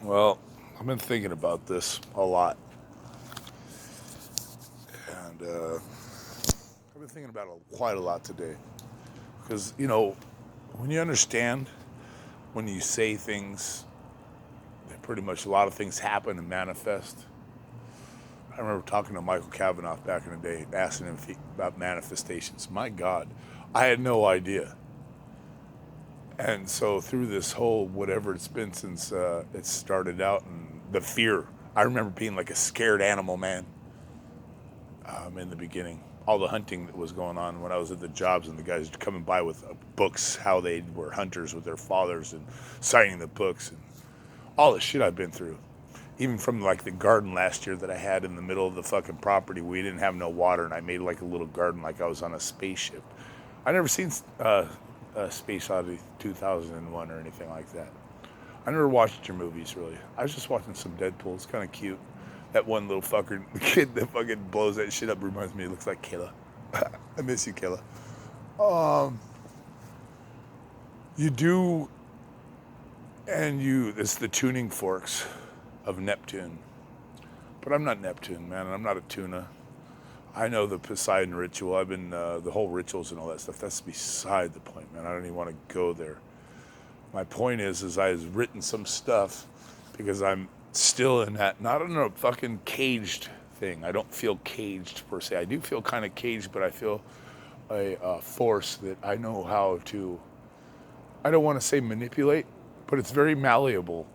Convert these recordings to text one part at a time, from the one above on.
Well, I've been thinking about this a lot, and I've been thinking about it quite a lot today. Because when you understand, when you say things, that pretty much a lot of things happen and manifest. I remember talking to Michael Kavanaugh back in the day, asking him about manifestations. My God, I had no idea. And so through this whole whatever it's been since it started out, and the fear, I remember being like a scared animal, man, in the beginning. All the hunting that was going on when I was at the jobs, and the guys coming by with books, how they were hunters with their fathers, and signing the books, and all the shit I've been through. Even from like the garden last year that I had in the middle of the fucking property, we didn't have no water, and I made like a little garden like I was on a spaceship. I never seen Space Odyssey 2001 or anything like that. I never watched your movies really. I was just watching some Deadpool. It's kind of cute. That one little fucker, the kid that fucking blows that shit up, reminds me. It looks like Kayla. I miss you, Kayla. Um, you do, and you. It's the tuning forks of Neptune. But I'm not Neptune, man. I'm not a tuna. I know the Poseidon ritual. I've been the whole rituals and all that stuff. That's beside the point, man. I don't even want to go there. My point is I've written some stuff because I'm still in that, not in a fucking caged thing. I don't feel caged per se. I do feel kind of caged, but I feel a force that I know how to, I don't want to say manipulate, but it's very malleable.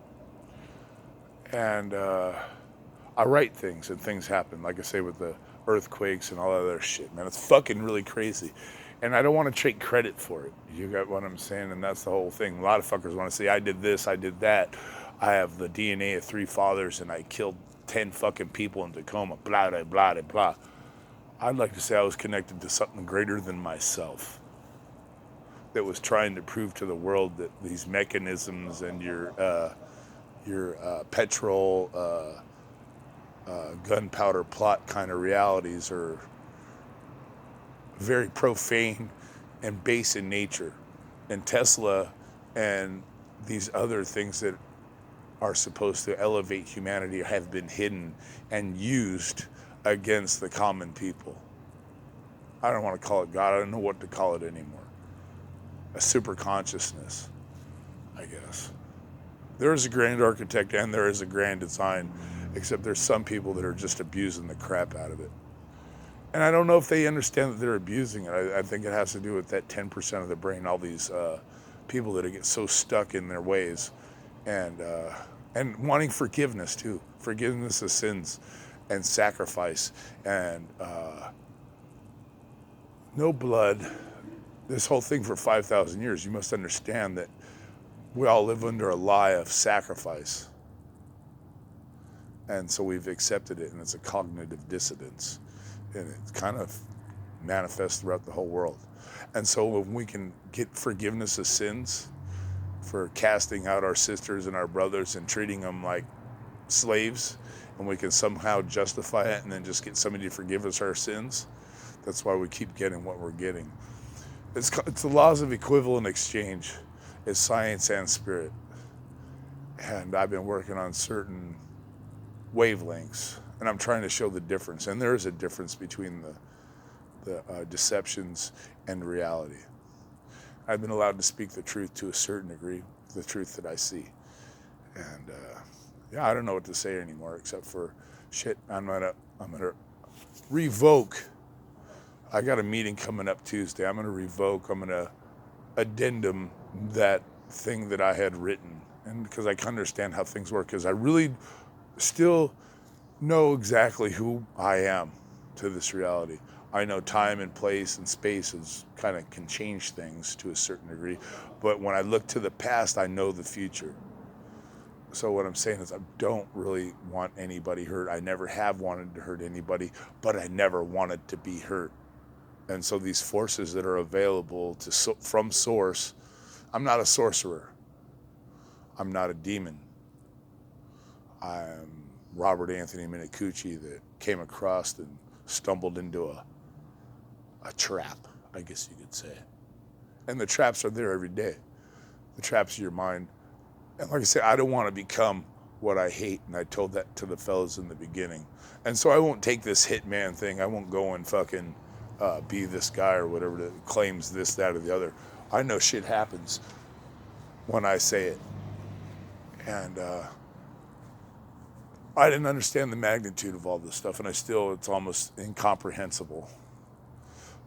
And I write things and things happen, like I say with the earthquakes and all that other shit, man. It's fucking really crazy. And I don't want to take credit for it. You got what I'm saying? And that's the whole thing. A lot of fuckers want to say, I did this, I did that. I have the DNA of 3 fathers and I killed 10 fucking people in Tacoma, blah, blah, blah, blah. I'd like to say I was connected to something greater than myself that was trying to prove to the world that these mechanisms and your petrol gunpowder plot kind of realities are very profane and base in nature. And Tesla and these other things that are supposed to elevate humanity have been hidden and used against the common people. I don't want to call it God. I don't know what to call it anymore. A super consciousness, I guess. There is a grand architect and there is a grand design, except there's some people that are just abusing the crap out of it. And I don't know if they understand that they're abusing it. I think it has to do with that 10% of the brain, all these people that get so stuck in their ways, and wanting forgiveness too, forgiveness of sins, and sacrifice, and no blood. This whole thing for 5,000 years, you must understand that we all live under a lie of sacrifice, and so we've accepted it, and it's a cognitive dissonance, and it kind of manifests throughout the whole world. And so when we can get forgiveness of sins for casting out our sisters and our brothers and treating them like slaves, and we can somehow justify it and then just get somebody to forgive us our sins, that's why we keep getting what we're getting. It's the laws of equivalent exchange. It's science and spirit. And I've been working on certain wavelengths, and I'm trying to show the difference. And there is a difference between the deceptions and reality. I've been allowed to speak the truth to a certain degree, the truth that I see. And yeah, I don't know what to say anymore except for shit. I'm gonna revoke. I got a meeting coming up Tuesday. I'm gonna revoke. I'm gonna addendum that thing that I had written, and because I can understand how things work, because I really still know exactly who I am to this reality. I know time and place and space is kind of can change things to a certain degree, but when I look to the past, I know the future. So what I'm saying is I don't really want anybody hurt. I never have wanted to hurt anybody, but I never wanted to be hurt. And so these forces that are available from source, I'm not a sorcerer. I'm not a demon. I'm Robert Anthony Minicucci that came across and stumbled into a trap, I guess you could say. And the traps are there every day. The traps of your mind. And like I say, I don't want to become what I hate, and I told that to the fellas in the beginning. And so I won't take this hitman thing. I won't go and fucking be this guy or whatever that claims this, that, or the other. I know shit happens when I say it. And I didn't understand the magnitude of all this stuff, and it's almost incomprehensible.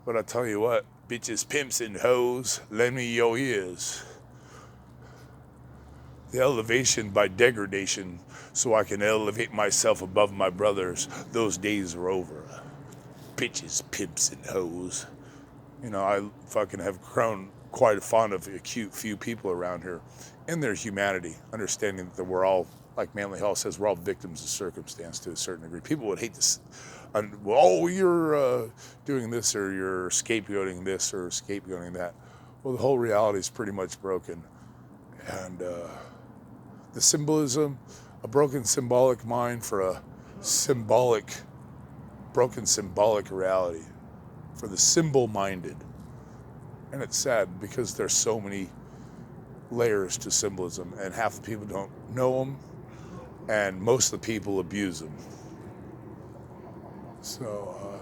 But I tell you what, bitches, pimps, and hoes, lend me your ears. The elevation by degradation, so I can elevate myself above my brothers, those days are over. Bitches, pimps, and hoes. You know, I fucking have grown quite fond of a cute few people around here in their humanity, understanding that we're all, like Manly Hall says, we're all victims of circumstance to a certain degree. People would hate this. Oh, you're doing this, or you're scapegoating this, or scapegoating that. Well, the whole reality is pretty much broken. And the symbolism, a broken symbolic mind for a broken symbolic reality, for the symbol-minded. And it's sad because there's so many layers to symbolism, and half the people don't know them, and most of the people abuse them. So,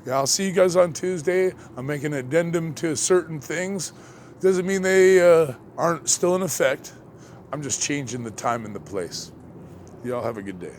yeah, I'll see you guys on Tuesday. I'm making an addendum to certain things. Doesn't mean they aren't still in effect. I'm just changing the time and the place. Y'all have a good day.